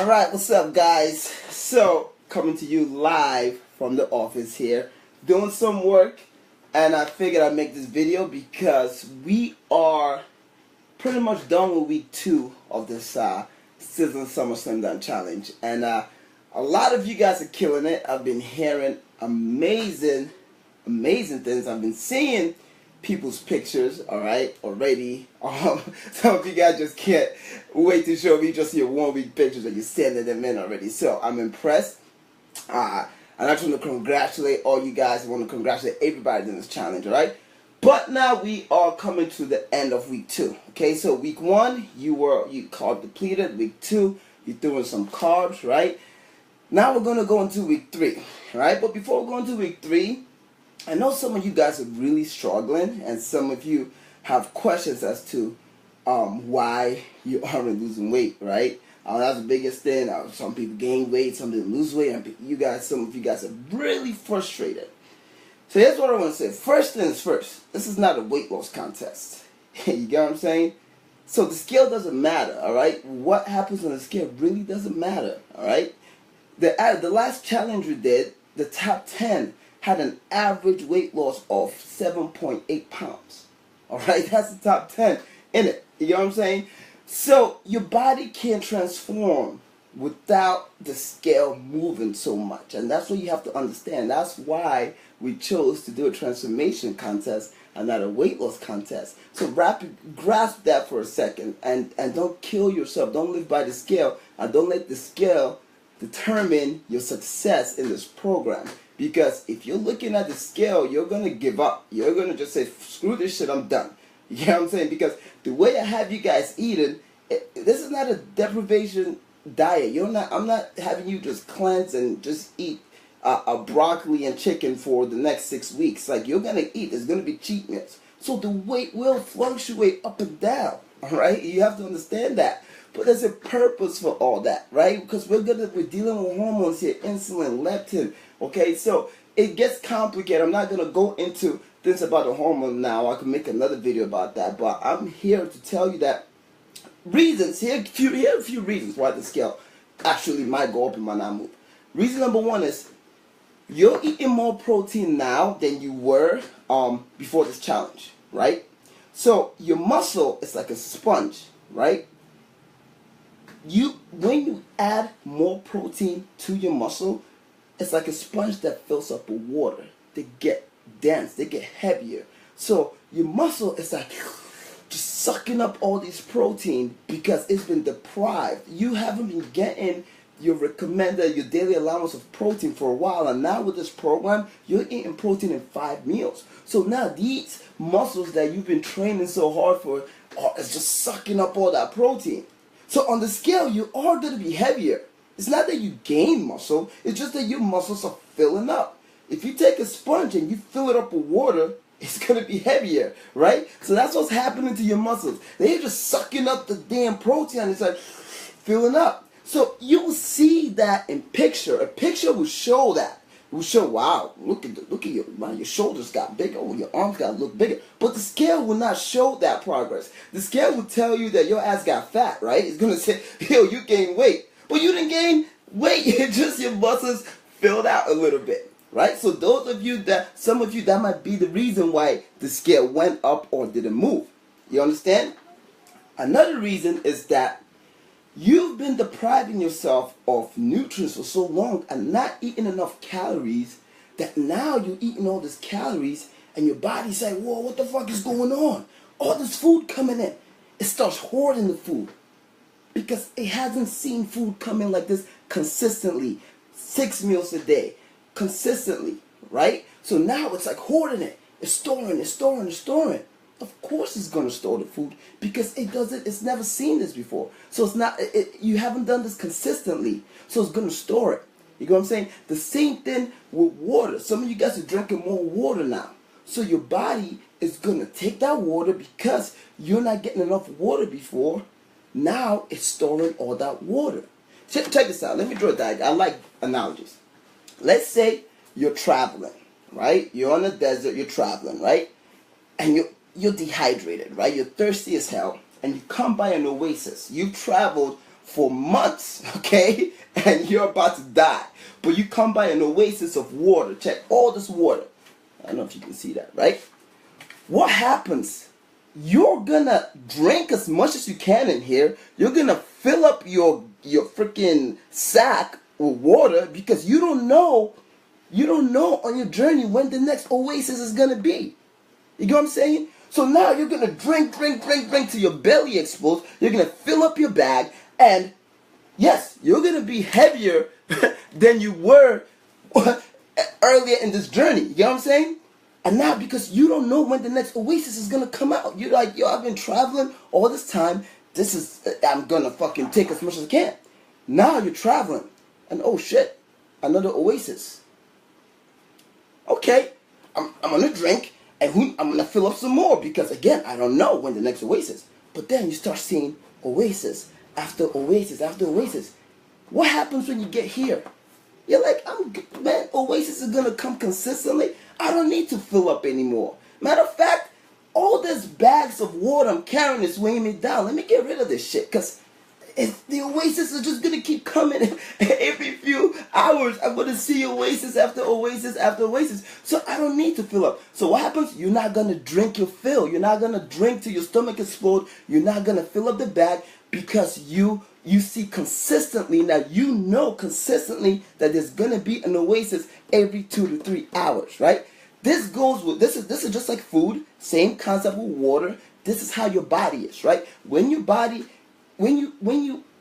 Alright, what's up guys? So, coming to you live from the office here, doing some work, and I figured I'd make this video because we are pretty much done with week 2 of this Sizzling Summer Slim Down Challenge. And a lot of you guys are killing it. I've been hearing amazing things. I've been seeing people's pictures, alright, already. Some of you guys just can't wait to show me just your 1 week pictures and you're sending them in already. So I'm impressed. And I just want to congratulate all you guys. I want to congratulate everybody in this challenge, alright? But now we are coming to the end of week 2. Okay, so week 1 you carb depleted. Week 2 you're doing some carbs, right? Now we're gonna go into week 3, right? But before we go into week 3, I know some of you guys are really struggling, and some of you have questions as to why you aren't losing weight, right? That's the biggest thing. Some people gain weight, some people lose weight, and some of you guys are really frustrated. So here's what I want to say. First things first, this is not a weight loss contest. You get what I'm saying? So the scale doesn't matter, alright? What happens on the scale really doesn't matter, alright? The last challenge we did, the top 10 had an average weight loss of 7.8 pounds. Alright, that's the top 10 in it. You know what I'm saying? So your body can't transform without the scale moving so much. And that's what you have to understand. That's why we chose to do a transformation contest and not a weight loss contest. So grasp that for a second and don't kill yourself. Don't live by the scale, and don't let the scale determine your success in this program. Because if you're looking at the scale, you're going to give up. You're going to just say, screw this shit, I'm done. You know what I'm saying? Because the way I have you guys eating, this is not a deprivation diet. I'm not having you just cleanse and just eat a broccoli and chicken for the next 6 weeks. Like, you're going to eat. There's going to be cheat meals. So the weight will fluctuate up and down. Alright? You have to understand that. But there's a purpose for all that, right? Because we're dealing with hormones here, insulin, leptin. Okay, so it gets complicated. I'm not gonna go into things about the hormone now. I can make another video about that. But I'm here to tell you that reasons. Here are a few reasons why the scale actually might go up and might not move. Reason number 1 is you're eating more protein now than you were before this challenge, right? So your muscle is like a sponge, right? When you add more protein to your muscle, it's like a sponge that fills up with water. They get dense, they get heavier. So your muscle is like just sucking up all this protein because it's been deprived. You haven't been getting your daily allowance of protein for a while, and now with this program, you're eating protein in 5 meals. So now these muscles that you've been training so hard for is just sucking up all that protein. So on the scale, you are going to be heavier. It's not that you gain muscle, it's just that your muscles are filling up. If you take a sponge and you fill it up with water, it's going to be heavier, right? So that's what's happening to your muscles. They're just sucking up the damn protein. It's like filling up. So you will see that in picture. A picture will show that. It will show, wow, look at your shoulders got bigger, or your arms got to look bigger. But the scale will not show that progress. The scale will tell you that your ass got fat, right? It's going to say, yo, you gained weight. But you didn't gain weight. It's just your muscles filled out a little bit, right? So some of you, that might be the reason why the scale went up or didn't move. You understand? Another reason is that you've been depriving yourself of nutrients for so long and not eating enough calories that now you're eating all these calories and your body's like, whoa, what the fuck is going on? All this food coming in. It starts hoarding the food because it hasn't seen food come in like this consistently, 6 meals a day, consistently, right? So now it's like hoarding it. It's storing. Of course it's going to store the food because it's never seen this before. So you haven't done this consistently. So it's going to store it. You know what I'm saying? The same thing with water. Some of you guys are drinking more water now. So your body is going to take that water because you're not getting enough water before. Now it's storing all that water. Check this out. Let me draw a diagram. I like analogies. Let's say you're traveling, right? You're on a desert, you're traveling, right? And you're dehydrated, right? You're thirsty as hell, and you come by an oasis. You've traveled for months, okay, and you're about to die. But you come by an oasis of water. Check all this water. I don't know if you can see that, right? What happens? You're gonna drink as much as you can in here. You're gonna fill up your freaking sack with water because you don't know on your journey when the next oasis is gonna be. You get what I'm saying? So now you're gonna drink till your belly explodes. You're gonna fill up your bag, and yes, you're gonna be heavier than you were earlier in this journey. You get what I'm saying? And now, because you don't know when the next oasis is gonna come out, you're like, yo, I've been traveling all this time. I'm gonna fucking take as much as I can. Now you're traveling, and oh shit, another oasis. Okay, I'm gonna drink, and I'm gonna fill up some more because again, I don't know when the next oasis. But then you start seeing oasis after oasis after oasis. What happens when you get here? You're like, man, oasis is gonna come consistently. I don't need to fill up anymore. Matter of fact, all these bags of water I'm carrying is weighing me down. Let me get rid of this shit, because the oasis is just gonna keep coming every few hours. I'm gonna see oasis after oasis after oasis. So I don't need to fill up. So what happens? You're not gonna drink your fill. You're not gonna drink till your stomach explodes. You're not gonna fill up the bag because you see consistently, now you know consistently that there's gonna be an oasis every 2 to 3 hours, right? This goes with this is just like food, same concept with water. This is how your body is, right? When you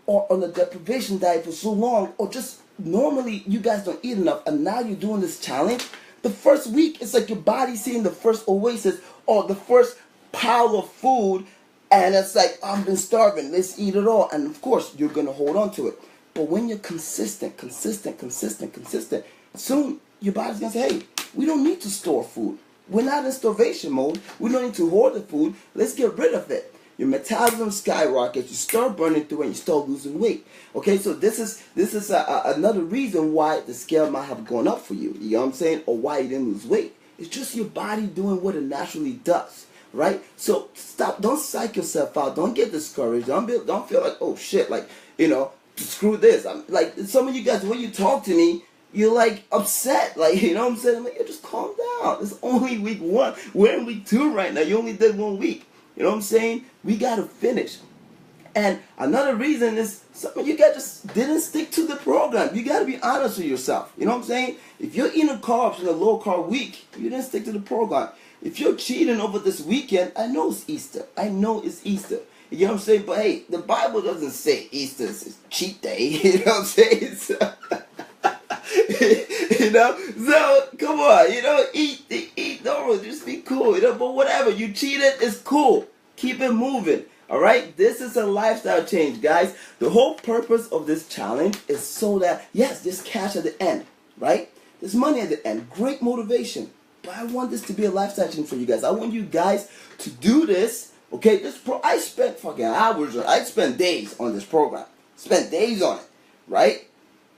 are on a deprivation diet for so long, or just normally you guys don't eat enough, and now you're doing this challenge, the first week it's like your body seeing the first oasis or the first pile of food, and it's like, I've been starving, let's eat it all. And of course you're gonna hold on to it. But when you're consistent, soon your body's gonna say, hey, we don't need to store food. We're not in starvation mode. We don't need to hoard the food. Let's get rid of it. Your metabolism skyrockets. You start burning through, and you start losing weight. Okay, so this is another reason why the scale might have gone up for you. You know what I'm saying? Or why you didn't lose weight. It's just your body doing what it naturally does, right? So stop. Don't psych yourself out. Don't get discouraged. Don't feel like, oh shit, like, you know, screw this. I'm like, some of you guys, when you talk to me, you're like upset, like, you know what I'm saying? I'm like, just calm down. It's only week 1. We're in week 2 right now. You only did 1 week. You know what I'm saying? We gotta finish. And another reason is some of you guys just didn't stick to the program. You gotta be honest with yourself. You know what I'm saying? If you're eating carbs in a low carb week, you didn't stick to the program. If you're cheating over this weekend, I know it's Easter. You know what I'm saying? But hey, the Bible doesn't say Easter is cheat day. You know what I'm saying? So, you know, so come on, you know, eat normal, just be cool, you know. But whatever, you cheated, it's cool. Keep it moving. All right, this is a lifestyle change, guys. The whole purpose of this challenge is so that, yes, there's cash at the end, right? There's money at the end. Great motivation. But I want this to be a lifestyle change for you guys. I want you guys to do this. Okay, I spent fucking hours, I spent days on this program. Spent days on it, right?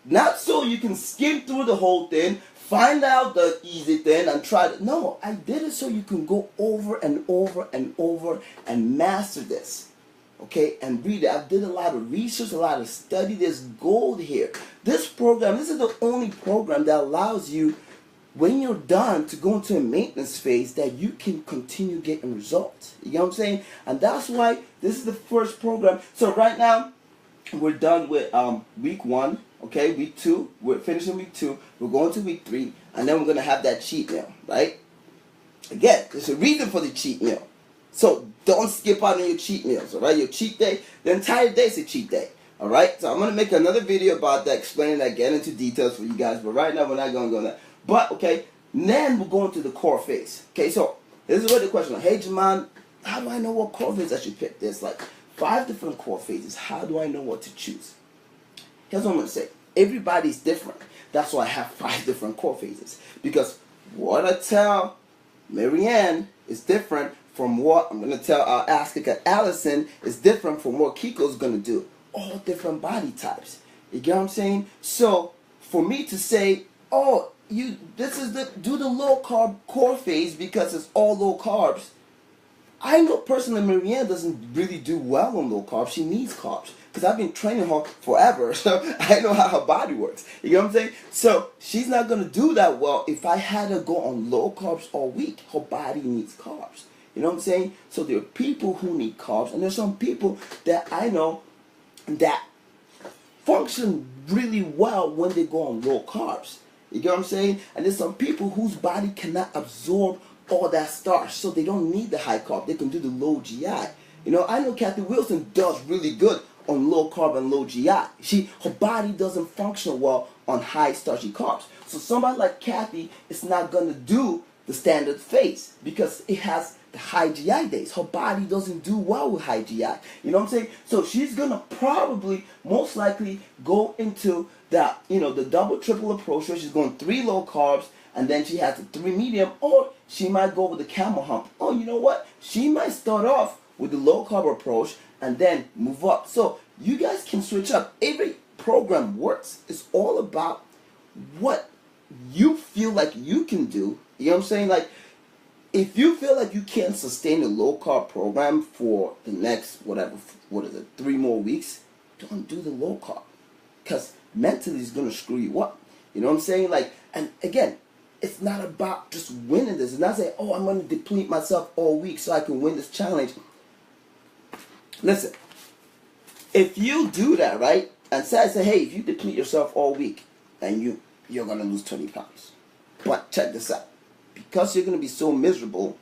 Not so you can skim through the whole thing, find out the easy thing, and try to. No, I did it so you can go over and over and over and master this. Okay, and read it. I did a lot of research, a lot of study. There's gold here. This program, this is the only program that allows you, when you're done, to go into a maintenance phase that you can continue getting results. You know what I'm saying? And that's why this is the first program. So right now, we're done with week 1. Okay, week 2, we're finishing week 2, we're going to week 3, and then we're going to have that cheat meal, right? Again, there's a reason for the cheat meal. So don't skip out on your cheat meals, all right? Your cheat day, the entire day is a cheat day, all right? So I'm going to make another video about that, explaining that, get into details for you guys, but right now we're not going to go there. But, okay, then we're going to the core phase. Okay, so this is where the question is, hey, Jaman, how do I know what core phase I should pick? There's like 5 different core phases. How do I know what to choose? Here's what I'm going to say. Everybody's different. That's why I have 5 different core phases. Because what I tell Marianne is different from what I'm going to tell Allison is different from what Kiko's going to do. All different body types. You get what I'm saying? So, for me to say, oh, do the low carb core phase because it's all low carbs, I know personally Marianne doesn't really do well on low carbs. She needs carbs because I've been training her forever, so I know how her body works. You know what I'm saying? So she's not gonna do that well if I had her go on low carbs all week. Her body needs carbs. You know what I'm saying? So there are people who need carbs, and there's some people that I know that function really well when they go on low carbs. You get what I'm saying? And there's some people whose body cannot absorb all that starch, so they don't need the high carb. They can do the low GI. You know, I know Kathy Wilson does really good on low carb and low GI. Her body doesn't function well on high starchy carbs. So somebody like Kathy is not gonna do the standard phase because it has the high GI days. Her body doesn't do well with high GI. You know what I'm saying? So she's gonna probably most likely go into that, the double triple approach where she's going 3 low carbs and then she has the 3 medium, or she might go with the camel hump. Oh, you know what? She might start off with the low carb approach and then move up. So you guys can switch up. Every program works. It's all about what you feel like you can do. You know what I'm saying? Like, if you feel like you can't sustain a low carb program for the next, 3 more weeks, don't do the low carb. Because mentally it's going to screw you up. You know what I'm saying? Like, and again, it's not about just winning this. It's not saying, oh, I'm going to deplete myself all week so I can win this challenge. Listen, if you do that, right, and say, hey, if you deplete yourself all week, then you're going to lose 20 pounds. But check this out. Because you're going to be so miserable,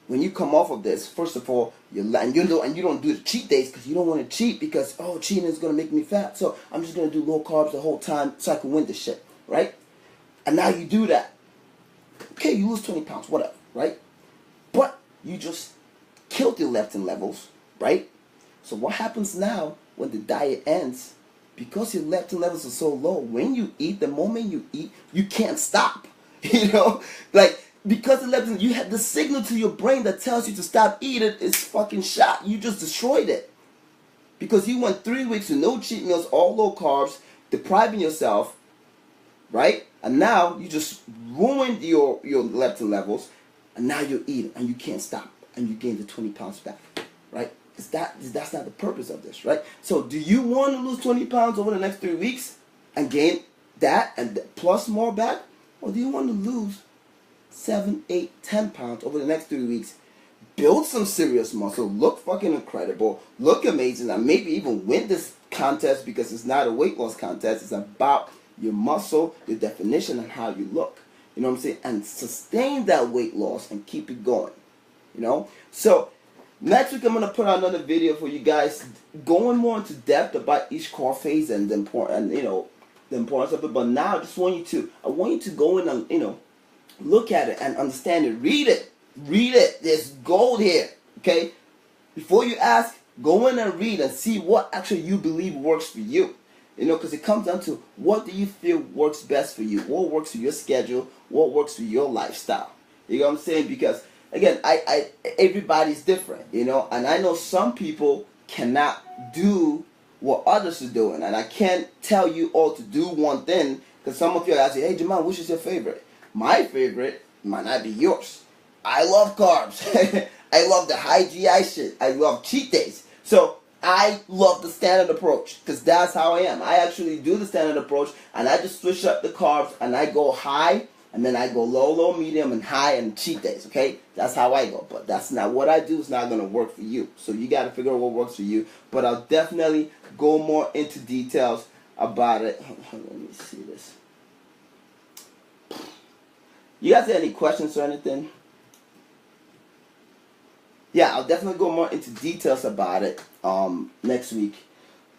when you come off of this, first of all, you don't do the cheat days because you don't want to cheat because, oh, cheating is going to make me fat. So I'm just going to do low carbs the whole time so I can win this shit, right? And now you do that. Okay, you lose 20 pounds, whatever, right? But you just killed your leptin levels, right? So what happens now when the diet ends? Because your leptin levels are so low, when you eat, the moment you eat, you can't stop. You know? Like, because the leptin, you have the signal to your brain that tells you to stop eating, it's fucking shot. You just destroyed it. Because you went 3 weeks with no cheat meals, all low carbs, depriving yourself, right? And now you just ruined your leptin levels, and now you're eating, and you can't stop, and you gain the 20 pounds back, right? That's not the purpose of this, right? So do you want to lose 20 pounds over the next 3 weeks and gain that and plus more back? Or do you want to lose 7, 8, 10 pounds over the next 3 weeks? Build some serious muscle, look fucking incredible, look amazing, and maybe even win this contest because it's not a weight loss contest. It's about your muscle, your definition, and how you look. You know what I'm saying? And sustain that weight loss and keep it going. You know? So, next week I'm going to put out another video for you guys going more into depth about each core phase and the importance of it. But now I want you to go in and, look at it and understand it. Read it. Read it. There's gold here. Okay? Before you ask, go in and read and see what actually you believe works for you. Because it comes down to what do you feel works best for you? What works for your schedule? What works for your lifestyle? You know what I'm saying? Because, again, everybody's different, and I know some people cannot do what others are doing, and I can't tell you all to do one thing, because some of you ask me, hey, Jamal, which is your favorite? My favorite might not be yours. I love carbs. I love the high GI shit. I love cheat days. So I love the standard approach because that's how I am. I actually do the standard approach, and I just switch up the carbs, and I go high, and then I go low, medium, and high, and cheat days, okay? That's how I go. But that's not what I do. It's not going to work for you. So you got to figure out what works for you. But I'll definitely go more into details about it. Let me see this. You guys have any questions or anything? Yeah, I'll definitely go more into details about it next week.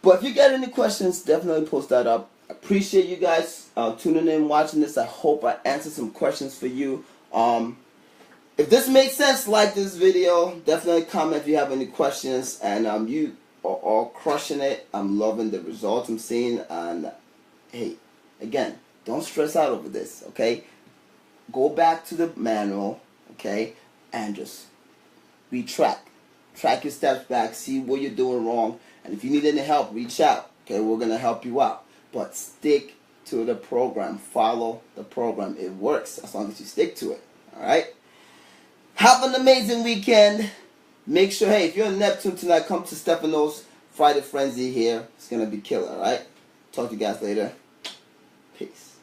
But if you got any questions, definitely post that up. I appreciate you guys tuning in, watching this. I hope I answered some questions for you. If this makes sense, like this video. Definitely comment if you have any questions. And you are all crushing it. I'm loving the results I'm seeing. And hey, again, don't stress out over this, okay? Go back to the manual, okay? And just track your steps back, see what you're doing wrong, and if you need any help, reach out. Okay, we're gonna help you out. But stick to the program. Follow the program. It works as long as you stick to it. Alright? Have an amazing weekend. Make sure, hey, if you're in Neptune tonight, come to Stefano's Friday Frenzy here. It's gonna be killer, alright? Talk to you guys later. Peace.